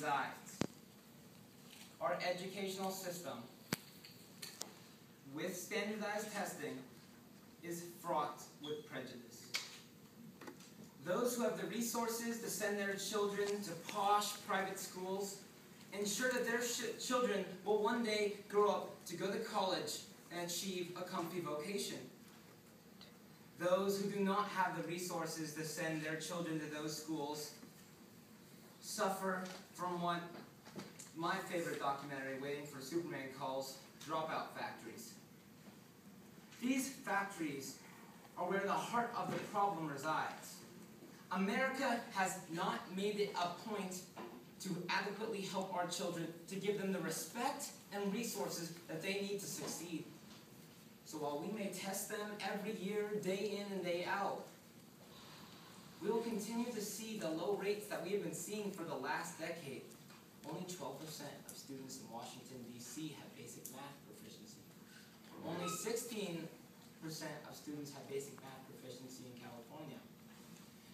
resides. Our educational system, with standardized testing, is fraught with prejudice. Those who have the resources to send their children to posh private schools ensure that their children will one day grow up to go to college and achieve a comfy vocation. Those who do not have the resources to send their children to those schools suffer from what my favorite documentary, Waiting for Superman, calls dropout factories. These factories are where the heart of the problem resides. America has not made it a point to adequately help our children, to give them the respect and resources that they need to succeed. So while we may test them every year, day in and day out, we will continue to see the low rates that we have been seeing for the last decade. Only 12% of students in Washington, D.C. have basic math proficiency. Only 16% of students have basic math proficiency in California.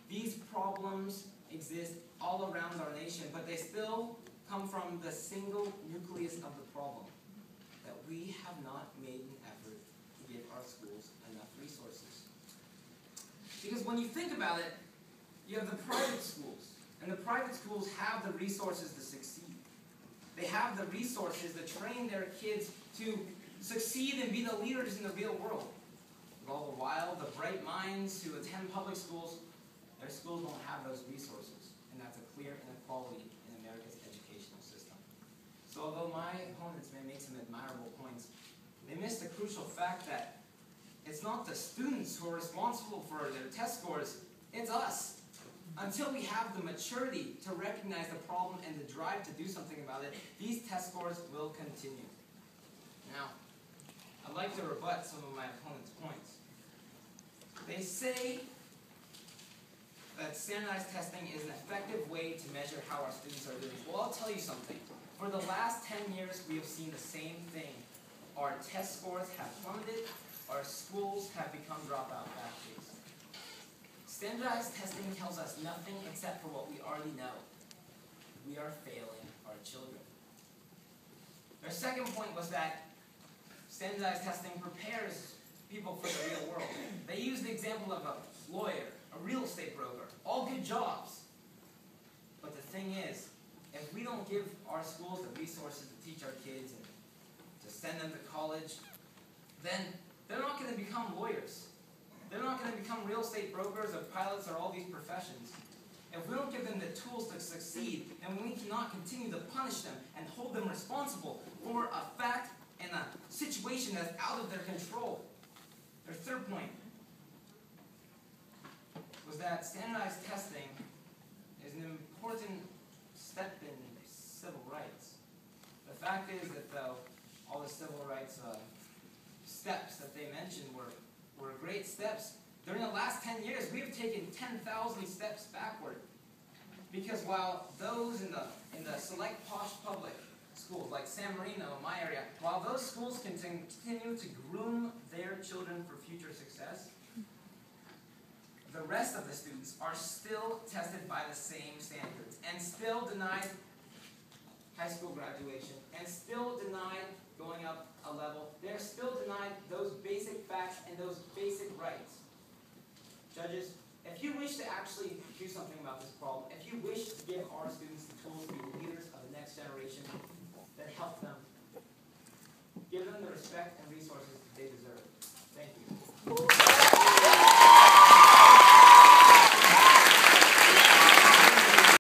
These problems exist all around our nation, but they still come from the single nucleus of the problem, that we have not made an effort to give our schools enough resources. Because when you think about it, you have the private schools, and the private schools have the resources to succeed. They have the resources to train their kids to succeed and be the leaders in the real world. But all the while, the bright minds who attend public schools, their schools don't have those resources, and that's a clear inequality in America's educational system. So although my opponents may make some admirable points, they miss the crucial fact that it's not the students who are responsible for their test scores, it's us. Until we have the maturity to recognize the problem and the drive to do something about it, these test scores will continue. Now, I'd like to rebut some of my opponents' points. They say that standardized testing is an effective way to measure how our students are doing. Well, I'll tell you something. For the last 10 years, we have seen the same thing. Our test scores have plummeted. Our schools have become dropout factories. Standardized testing tells us nothing except for what we already know. We are failing our children. Their second point was that standardized testing prepares people for the real world. They used the example of a lawyer, a real estate broker, all good jobs. But the thing is, if we don't give our schools the resources to teach our kids and to send them to college, then they're not going to become lawyers. They're not going to become real estate brokers or pilots or all these professions. If we don't give them the tools to succeed, then we cannot continue to punish them and hold them responsible for a fact and a situation that's out of their control. Their third point was that standardized testing is an important step in civil rights. The fact is that though all the civil rights steps that they mentioned were great steps, during the last 10 years we have taken 10,000 steps backward. Because while those in the select posh public schools like San Marino in my area, while those schools continue to groom their children for future success, the rest of the students are still tested by the same standards and still denied high school graduation and still denied going up a level. They're still denied those basic facts and those basic rights. Judges, if you wish to actually do something about this problem, if you wish to give our students the tools to be leaders of the next generation, then help them. Give them the respect and resources